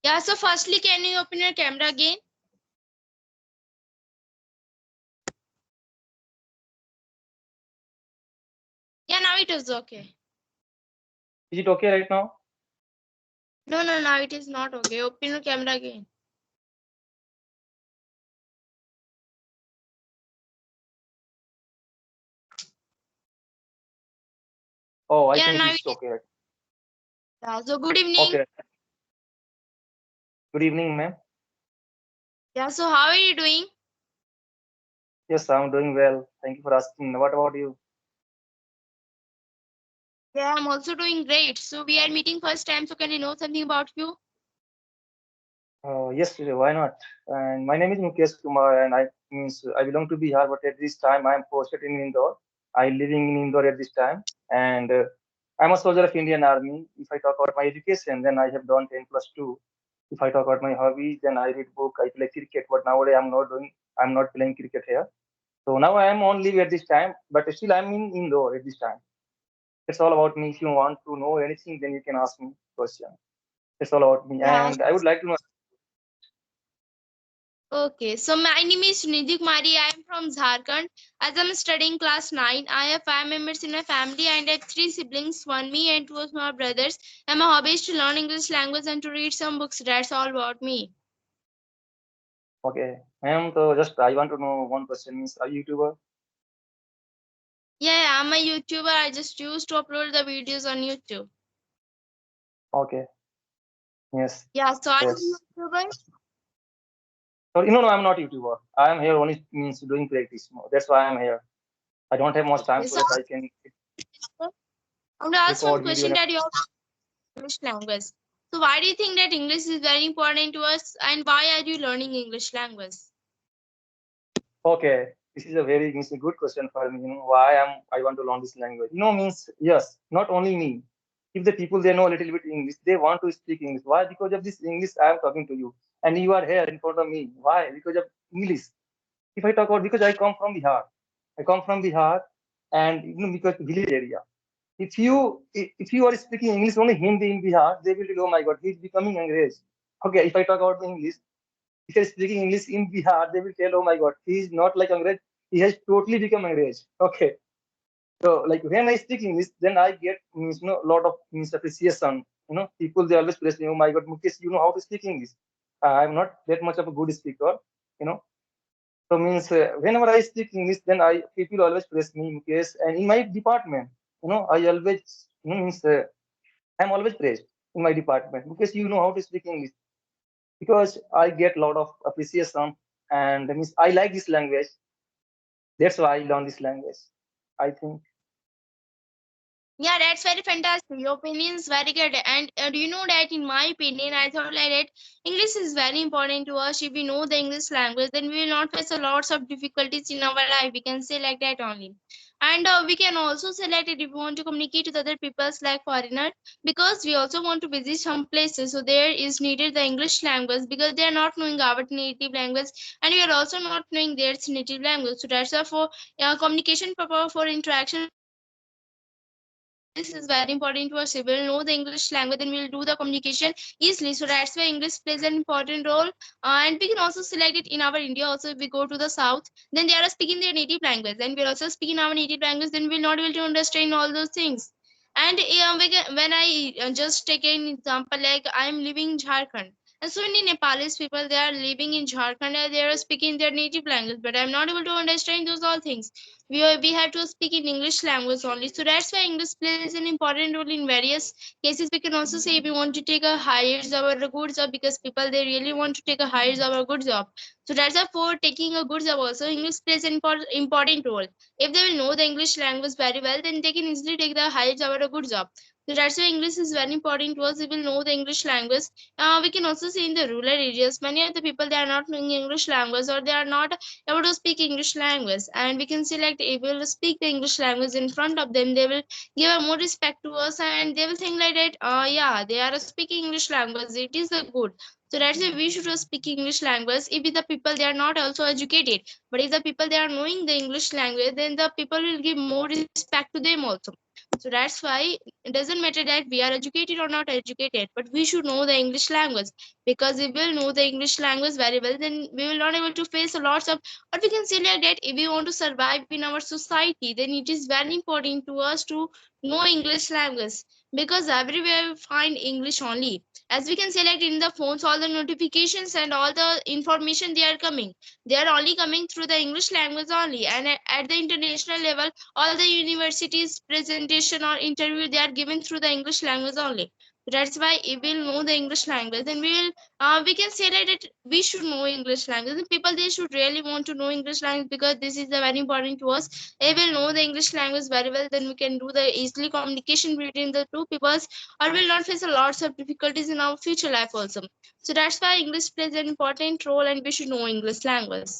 Yeah, so firstly, can you open your camera again? Yeah, now it is okay. Is it okay right now? No, now it is not okay. Open your camera again. Oh, I Yeah, think now it it is is. okay. Right. Yeah, so good evening. Okay. Good evening, ma'am. Yeah, so how are you doing? Yes, I'm doing well. Thank you for asking. What about you? Yeah, I'm also doing great. So we are meeting first time. So can you know something about you? Yes, why not? And my name is Mukesh Kumar, and I means I belong to Bihar, but at this time I am posted in Indore. I living in Indore at this time, and I'm a soldier of Indian Army. If I talk about my education, then I have done 10+2. If I talk about my hobbies, then I read book, I play cricket. But nowadays I'm not doing. I'm not playing cricket here. So now I am on leave at this time, but still I'm in Indore at this time. That's all about me. If you want to know anything, then you can ask me question. That's all about me, Yeah. and I would like to know. Okay. So my name is Nidhi Kumari. I am from Jharkhand. As I'm studying class 9, I have 5 members in my family and I have 3 siblings, one me and 2 of my brothers. And my hobby is to learn English language and to read some books. That's all about me. Okay, ma'am. So just I want to know one question. Means are you YouTuber? Yeah, I'm a YouTuber. I just used to upload the videos on YouTube. Okay. Yes. Yeah, so I'm Yes. a YouTuber. So no, I'm not YouTuber. I am here only means doing practice. That's why I'm here. I don't have much time Okay, so so that I can I'm going to ask one record video. question that you have English language. So why do you think that English is very important to us and why are you learning English language? Okay, this is a very means a good question for me. Why I want to learn this language. Means yes, not only me. If the people they know a little bit English, they want to speak English. Why? Because of this English I am talking to you, and you are here in front of me. Why? Because of English. If I talk about because I come from Bihar, and because village area. If you are speaking English only Hindi in Bihar, they will think, oh my God, he's becoming English. Okay, if I talk about English, if you're speaking English in Bihar, they will tell, oh my God, he is not like English. He has totally become English. Okay. So like when I speak English, then I get a lot of appreciation. People they always praise me, oh my God, Mukesh, you know how to speak English. I'm not that much of a good speaker, you know. So means whenever I speak English, then I people always praise me, Mukesh. And in my department, I always means I'm always praised in my department because you know how to speak English because I get a lot of appreciation and means I like this language. That's why I learn this language. I think. Yeah, that's very fantastic. Your opinion is very good. And do you know that in my opinion, I thought like that English is very important to us. If we know the English language, then we will not face a lots of difficulties in our life. We can say like that only. And we can also select it if we want to communicate with other peoples like foreigner, because we also want to visit some places. So there is needed the English language because they are not knowing our native language, and we are also not knowing their native language. So that's why for communication purpose, for interaction English is very important to us. If we'll know the English language, then we'll do the communication easily. So that's why English plays an important role. And we can also select it in our India. Also, if we go to the south, then they are speaking their native language, and we're also speaking our native language. Then we'll not be able to understand all those things. And when I just take an example, like I'm living in Jharkhand, and so many Nepalese people they are living in Jharkhand and they are speaking their native language, but I'm not able to understand those all things. We have to speak in English language only. So that's why English plays an important role in various cases. We can also say if we want to take a higher job or a good job, because people they really want to take a higher job or a good job. So that's why for taking a good job also English plays an important role. If they will know the English language very well, then they can easily take the higher job or a good job. So that's why English is very important to us. We will know the English language. We can also see in the rural areas, many of the people they are not knowing English language, or they are not able to speak English language. And we can select if we will speak the English language in front of them, they will give a more respect to us and they will think like that, yeah, they are speaking English language. It is a good. So that's why we should speak English language. If the people they are not also educated, but if the people they are knowing the English language, then the people will give more respect to them also. So that's why it doesn't matter that we are educated or not educated, but we should know the English language, because if we'll know the English language very well, then we will not able to face a lots of, or we can say like that, if we want to survive in our society, then it is very important to us to know English language, because everywhere we find English only. As we can say like in the phones, all the notifications and all the information they are coming, they are only coming through the English language only. And at the international level, all the universities presentation or interview, they are given through the English language only. That's why if we'll know the English language, then we can say that we should know English language, and people, they should really want to know English language, because this is very important to us. If we'll know the English language very well, then we can do the easily communication between the two peoples, or will not face a lots of difficulties in our future life also. So that's why English plays an important role, and we should know English language.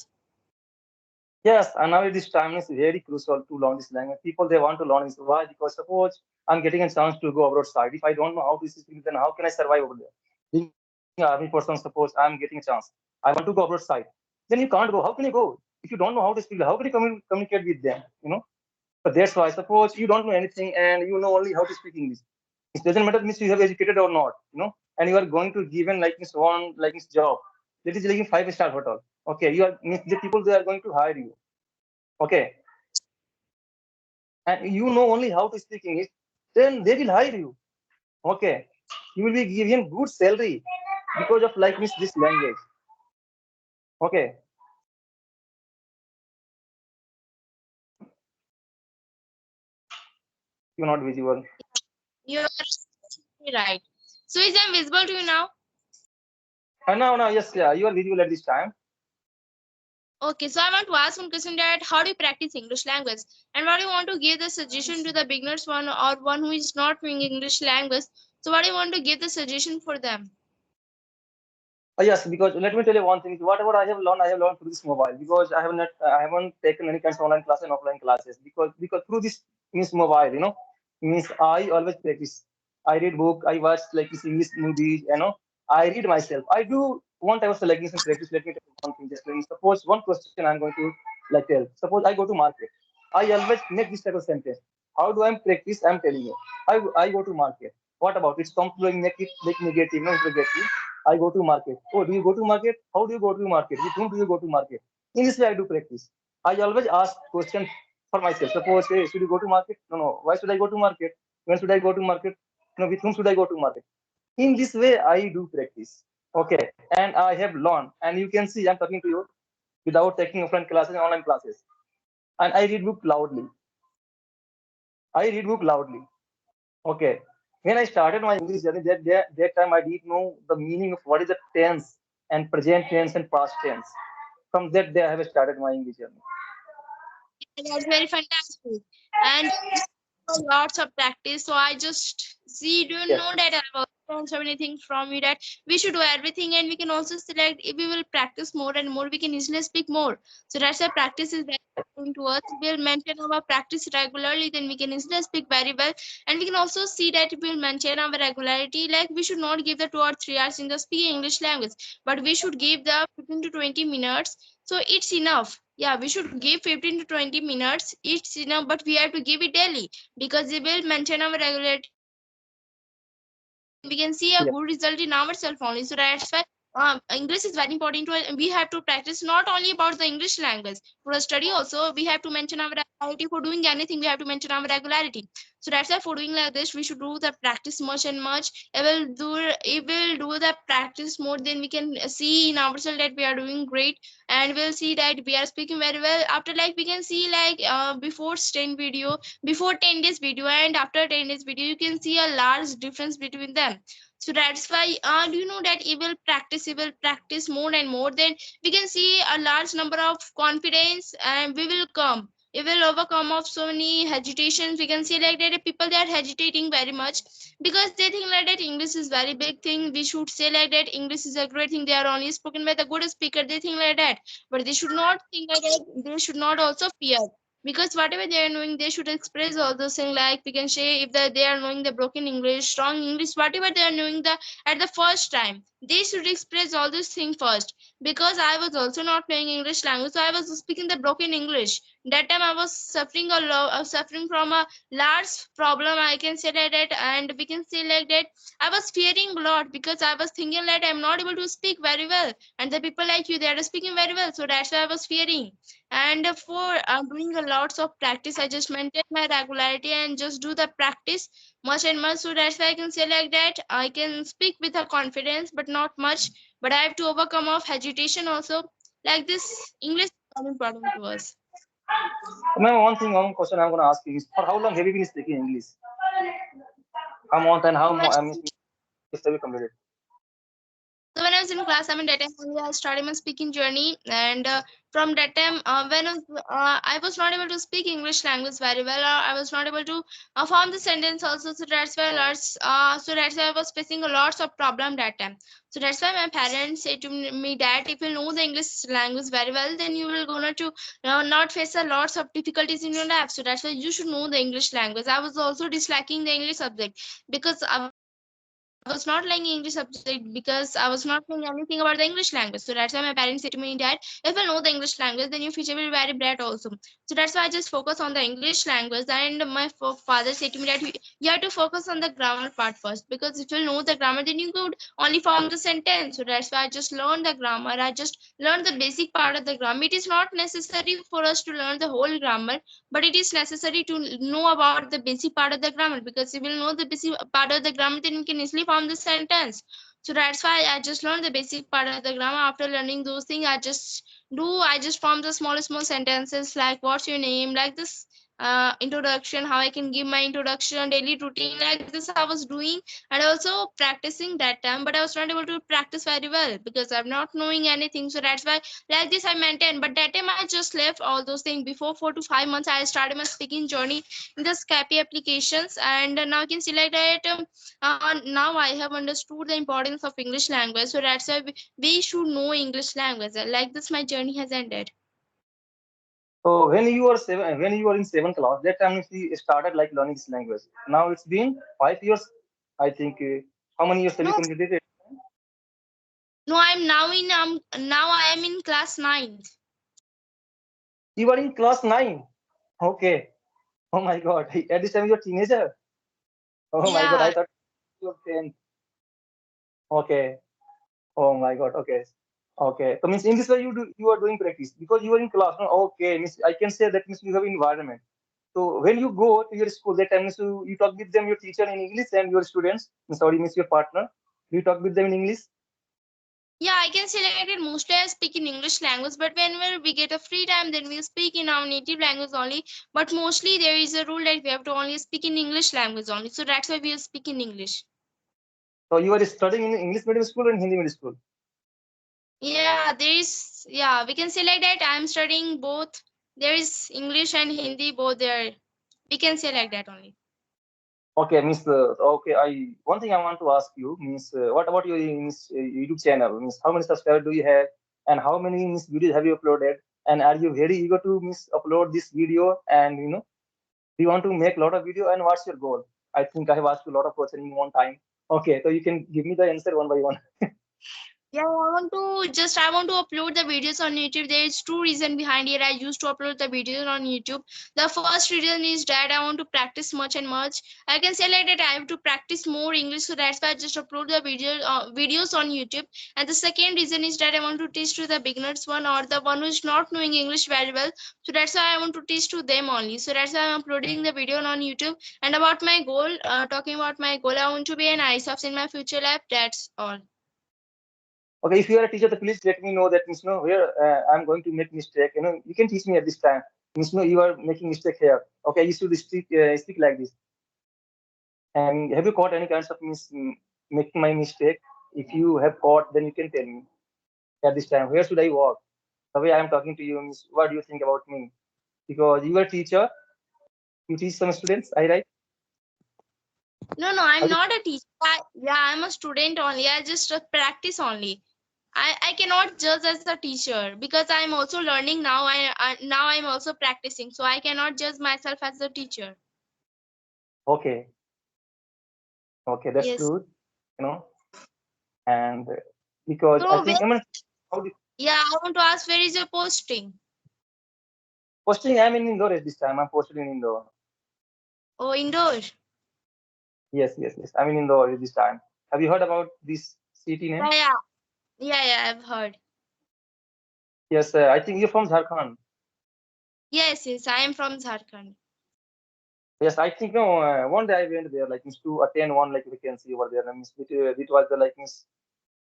Yes, and now this time is very crucial to learn this language. People, they want to learn this. Why? Because suppose I'm getting a chance to go abroad side. If I don't know how to speak, then how can I survive over there? Being an army person, suppose I'm getting a chance. I want to go abroad side. Then you can't go. How can you go? If you don't know how to speak, how can you communicate with them? But that's why suppose you don't know anything and you know only how to speak English. It doesn't matter means you have educated or not. And you are going to given like this one like this job. That is like a 5-star hotel. Okay, you are means the people they are going to hire you. Okay, and you know only how to speak English, then they will hire you. Okay, you will be given good salary because of like this language. Okay, you're not visible. You're right. So is I'm visible to you now? Now, yes, yeah, you are visible at this time. Okay, so I want to ask one question, that how do you practice English language? And what do you want to give the suggestion to the beginners one, or one who is not doing English language? So what do you want to give the suggestion for them? Yes, because let me tell you one thing. Whatever I have learned through this mobile. Because I haven't taken any kinds of online classes and offline classes. Because through this means mobile, means I always practice. I read book. I watch like this English movies. I read myself. I do want I was like this in practice. Let me tell you one thing. Just let me suppose one question I'm going to like tell. Suppose I go to market. I always make this type of sentence. How do I practice? I'm telling you. I go to market. What about it's completely make it like negative, no interrogative. I go to market. Oh, do you go to market? How do you go to market? With whom do you go to market? In this way, I do practice. I always ask questions for myself. Suppose, hey, should you go to market? No, no. Why should I go to market? When should I go to market? No, with whom should I go to market? In this way, I do practice. Okay, and I have learned. And you can see I'm talking to you without taking offline classes and online classes. And I read book loudly. I read book loudly. Okay. When I started my English journey, that time I didn't know the meaning of what is the tense and present tense and past tense. From that day, I have started my English journey. That's very fantastic. And lots of practice. So I just see, do you Yes. know that I also have anything from you, that we should do everything, and we can also select, if we will practice more and more, we can easily speak more. So that's why practice is very important to us. If we'll maintain our practice regularly, then we can easily speak very well. And we can also see that if we'll maintain our regularity, like we should not give the 2 or 3 hours in the speaking English language, but we should give the 15 to 20 minutes. So it's enough. Yeah, we should give 15 to 20 minutes. It's enough, but we have to give it daily, because we will maintain our regularity, then we can see a Yes. good result in ourselves only. So that's why English is very important to us, and we have to practice not only about the English language. For a study also, we have to mention our regularity. For doing anything, we have to mention our regularity. So that's why for doing like this, we should do the practice much and much. If we'll do the practice more, then we can see in ourselves that we are doing great, and we'll see that we are speaking very well. After, like, we can see like before 10 days video and after 10 days video, you can see a large difference between them. So that's why do you know that we will practice more and more, then we can see a large number of confidence, and we will come, we will overcome of so many hesitations. We can see like that people, they are hesitating very much, because they think like that English is very big thing. We should say like that English is a great thing, they are only spoken by the good speaker, they think like that. But they should not think like that. They should not also fear, because whatever they are knowing, they should express all those things. Like we can say, if they are knowing the broken English, strong English, whatever they are knowing the at the first time, they should express all those things first. Because I was also not knowing English language, so I was speaking the broken English. that time I was suffering a lot, suffering from a large problem, I can say like that. And we can say like that I was fearing a lot, because I was thinking that I'm not able to speak very well, and the people like you, they are speaking very well, so that's why I was fearing. And for doing a lots of practice, I just maintain my regularity and just do the practice much and much, so that's why I can say like that I can speak with a confidence, but not much. But I have to overcome of hesitation also. Like this, English is very important to us. Ma'am, one question I'm going to ask you is, for how long have you been speaking English? How month and how So when I mean, have you completed? So when I was in class, I mean, that time only I started my speaking journey, and from that time, I was not able to speak English language very well, or I was not able to form the sentence also. So that's why I was facing a lots of problem that time. So that's why my parents say to me that if you know the English language very well, then you will gonna to not face a lots of difficulties in your life. So that's why you should know the English language. I was also disliking the English subject, because I was not liking English subject, because I was not knowing anything about the English language. So that's why my parents say to me that if you know the English language, then your future will be very bright also. So that's why I just focus on the English language. And my father said to me that you have to focus on the grammar part first, because if you know the grammar, then you could only form the sentence. So that's why I just learned the grammar. I just learned the basic part of the grammar. It is not necessary for us to learn the whole grammar, but it is necessary to know about the basic part of the grammar, because if you know the basic part of the grammar, then you can easily form the sentence. So that's why I just learned the basic part of the grammar. After learning those things, I just form the small sentences like what's your name, like this introduction, how I can give my introduction, daily routine, like this I was doing. And also practicing that time, but I was not able to practice very well because I'm not knowing anything. So that's why like this I maintain. But that time I just left all those things. Before 4 to 5 months I started my speaking journey in the Scapi applications, and now you can see like that now I have understood the importance of English language. So that's why we should know English language. Like this my journey has ended. So when you were in seventh class, that time you started like learning this language. Now it's been 5 years, I think. How many years have you No, completed it? no, I'm now I am in class 9th. You were in class 9. Okay. Oh my God. At this time you're a teenager. Oh my God. Yeah. I thought you were 10. Okay. Oh my God. Okay. Okay. So means in this way you are doing practice because you are in class. No? Okay. Means I can say that means you have environment. So when you go to your school, that time means you talk with them, your teacher in English, and your students. Sorry, means your partner. You talk with them in English. Yeah, I can say like it. Mostly I speak in English language, but whenever we get a free time, then we speak in our native language only. But mostly there is a rule that we have to only speak in English language only. So that's why we speak in English. So you are studying in English medium school and Hindi medium school. Yeah, we can say like that. I'm studying both. There is English and Hindi both there. We can say like that only. Okay, means okay. I one thing I want to ask you means what about your means, YouTube channel? Means how many subscribers do you have, and how many means, videos have you uploaded? And are you very eager to means upload this video? And do you want to make a lot of video? And what's your goal? I think I have asked you a lot of questions in one time. Okay, so you can give me the answer one by one. Yeah, I want to upload the videos on YouTube. There is two reason behind it. I used to upload the videos on YouTube. The first reason is that I want to practice much and much. I can say like that I have to practice more English, so that's why I just upload the videos on YouTube. And the second reason is that I want to teach to the beginners one, or the one who is not knowing English very well. So that's why I want to teach to them only. So that's why I'm uploading the video on YouTube. And about my goal, talking about my goal, I want to be an ISOPS in my future life. That's all. Okay, if you are a teacher, then please let me know that means where I'm going to make mistake. You can teach me at this time. Means you are making mistake here. Okay, you should speak like this. And have you caught any kinds of making my mistake? If you have caught, then you can tell me at this time. Where should I walk? The way I am talking to you means what do you think about me? Because you are a teacher, you teach some students. I right? No, no, I'm not a teacher. Yeah, I'm a student only. I just practice only. I cannot judge as a teacher because I'm also learning now. Now I'm also practicing, so I cannot judge myself as a teacher. Okay, okay, that's Yes. good. You know, and because I So think where? I mean, how do Yeah, I want to ask where is your posting? Posting, I'm in Indore at this time. I'm posted in Indore. Oh, indoor. Yes. I'm in Indore at this time. Have you heard about this city name? Yeah, I've heard. Yes, I think you're from Jharkhand. Yes, I am from Jharkhand. Yes, I think no. One day I went there, like means to attend one like vacancy over there. And means it was the like means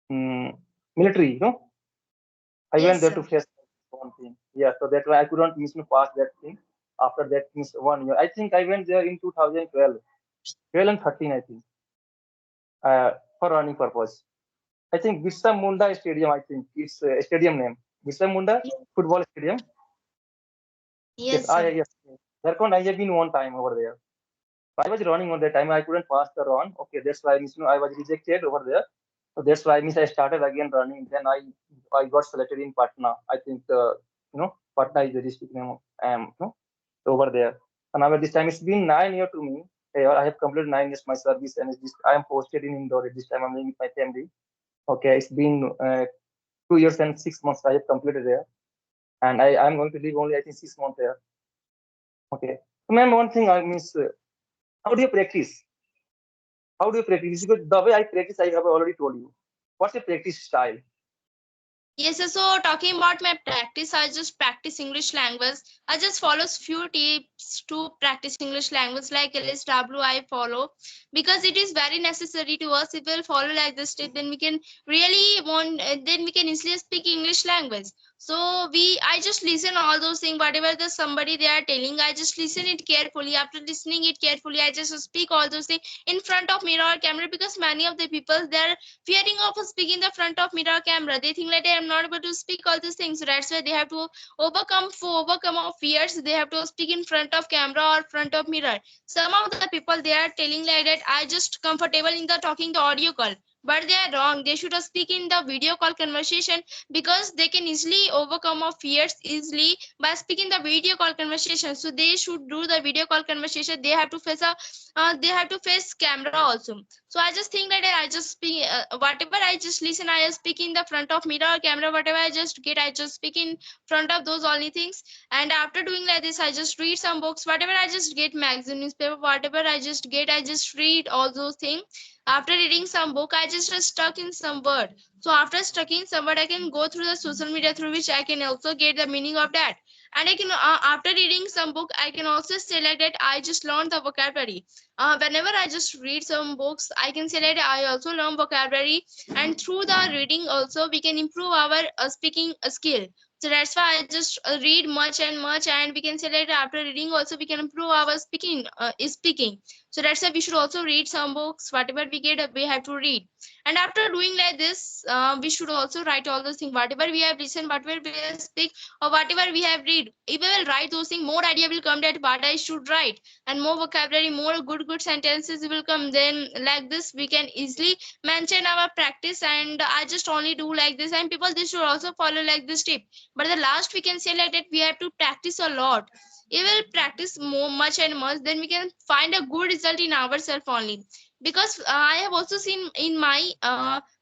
military, I went Yes, there to sir. face one thing. Yeah, so that's why I couldn't miss me pass that thing. After that, miss 1 year. I think I went there in 2012, 12 and 13, I think, for running purpose. I think Birsa Munda Stadium. I think it's a stadium name. Birsa Munda Ye- Football Stadium. Yes, Yes, sir. yes. Therefore, I have been one time over there. I was running on that time. I couldn't pass the run. Okay, that's why miss, I was rejected over there. So that's why miss I started again running. Then I got selected in Patna. I think Patna is the district name. Over there. And now at this time it's been 9 years to me. I have completed 9 years my service, and I am posted in Indore at this time. I'm living with my family. Okay, it's been 2 years and 6 months I have completed there, and I'm going to live only I think 6 months there. Okay, so ma'am, one thing I miss. How do you practice? How do you practice? Because the way I practice, I have already told you. What's your practice style? Yes, sir. So talking about my practice, I just practice English language. I just follow few tips to practice English language like LSW I follow because it is very necessary to us. If we'll follow like this tip, then we can then we can easily speak English language. So I just listen all those things, whatever the somebody they are telling, I just listen it carefully. After listening it carefully, I just speak all those things in front of mirror or camera because many of the people they are fearing of speaking in the front of mirror camera. They think like I am not able to speak all these things. So that's why they have to overcome of fears. They have to speak in front of camera or front of mirror. Some of the people they are telling like that I just comfortable in the talking the audio call. But they are wrong. They should speak in the video call conversation because they can easily overcome of fears easily by speaking the video call conversation. So they should do the video call conversation. They have to face camera also. So I just think that I just speak whatever I just listen, I speak in the front of mirror or camera, whatever I just get, I just speak in front of those only things. And after doing like this, I just read some books, whatever I just get, magazine, newspaper, whatever I just get, I just read all those things. After reading some book, I just stuck in some word. So after stuck in some word, I can go through the social media through which I can also get the meaning of that. And I can after reading some book, I can also say like that I just learned the vocabulary. Whenever I just read some books, I can say that I also learn vocabulary, and through the reading also we can improve our speaking skill. So that's why I just read much and much, and we can say that after reading also we can improve our speaking. So that's why we should also read some books. Whatever we get, we have to read. And after doing like this, we should also write all those things. Whatever we have listened, whatever we have speak, or whatever we have read. If we will write those things, more idea will come that what I should write, and more vocabulary, more good sentences will come. Then like this we can easily mention our practice. And I just only do like this, and people they should also follow like this tip. But the last we can say like that we have to practice a lot. If we'll practice more much and much, then we can find a good result in ourselves only. Because I have also seen in my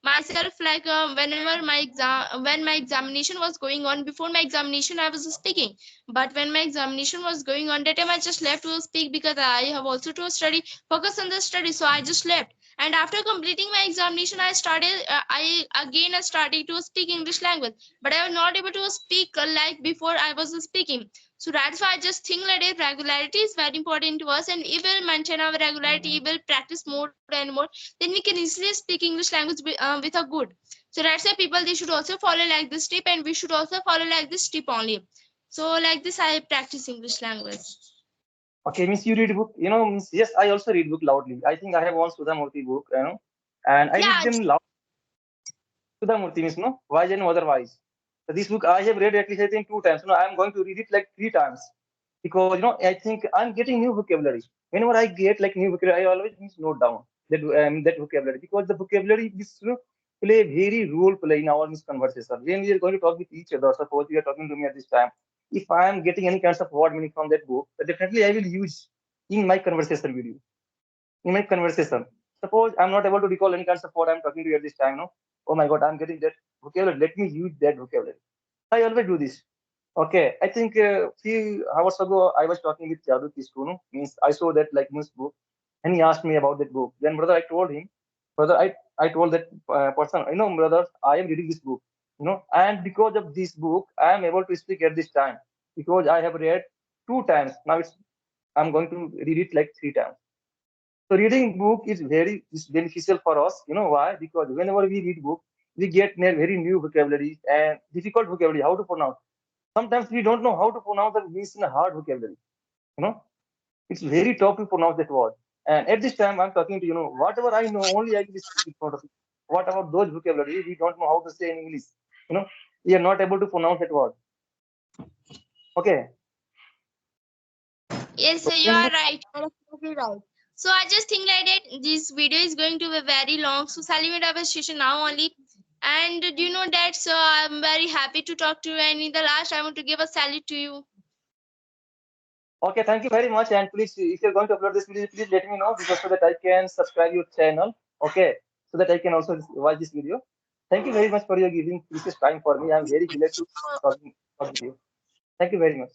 myself like whenever my exam when my examination was going on, before my examination I was speaking, but when my examination was going on, that time I just left to speak because I have also to study, focus on the study. So I just left. And after completing my examination, I again started to speak English language. But I was not able to speak like before I was speaking. So that's why I just think that regularity is very important to us. And if we'll maintain our regularity, we'll practice more and more, then we can easily speak English language with a good. So that's why people they should also follow like this tip, and we should also follow like this tip only. So like this, I practice English language. Okay, means you read book. Means yes, I also read book loudly. I think I have one Sudha Murthy book. And I read Yeah, them loud. Sudha Murthy means wise and otherwise. So this book I have read at least I think 2 times. I'm going to read it like 3 times because I think I'm getting new vocabulary. Whenever I get like new vocabulary, I always means note down that vocabulary because the vocabulary is play a very role play in our conversation. When we are going to talk with each other, suppose you are talking to me at this time, if I am getting any kinds of word meaning from that book, definitely I will use in my conversation with you. In my conversation, suppose I'm not able to recall any kinds of word I'm talking to you at this time. No, oh my God, I'm getting that vocabulary. Let me use that vocabulary. I always do this. Okay, I think few hours ago I was talking with Jadu Kistunu, means I saw that like news book, and he asked me about that book. Then brother, I told him, brother, I told that person, brother, I am reading this book, and because of this book, I am able to speak at this time because I have read 2 times. Now I'm going to read it like 3 times. So reading book is beneficial for us. You know why? Because whenever we read book, we get very new vocabulary and difficult vocabulary, how to pronounce. Sometimes we don't know how to pronounce the means in a hard vocabulary. You know, it's very tough to pronounce that word. And at this time, I'm talking to whatever I know, only I will speak in front of you. What about those vocabulary we don't know how to say in English? We are not able to pronounce that word. Okay. Yes, So sir, you in are this, right. You are absolutely right. So I just think like that this video is going to be very long. So shall we have a session now only? And do you know that? So I'm very happy to talk to you. And in the last, I want to give a salute to you. okay, thank you very much. And please, if you're going to upload this video, please let me know because so that I can subscribe your channel. Okay, so that I can also watch this video. Thank you very much for your giving precious time for me. I'm very glad to talk with you. Thank you very much.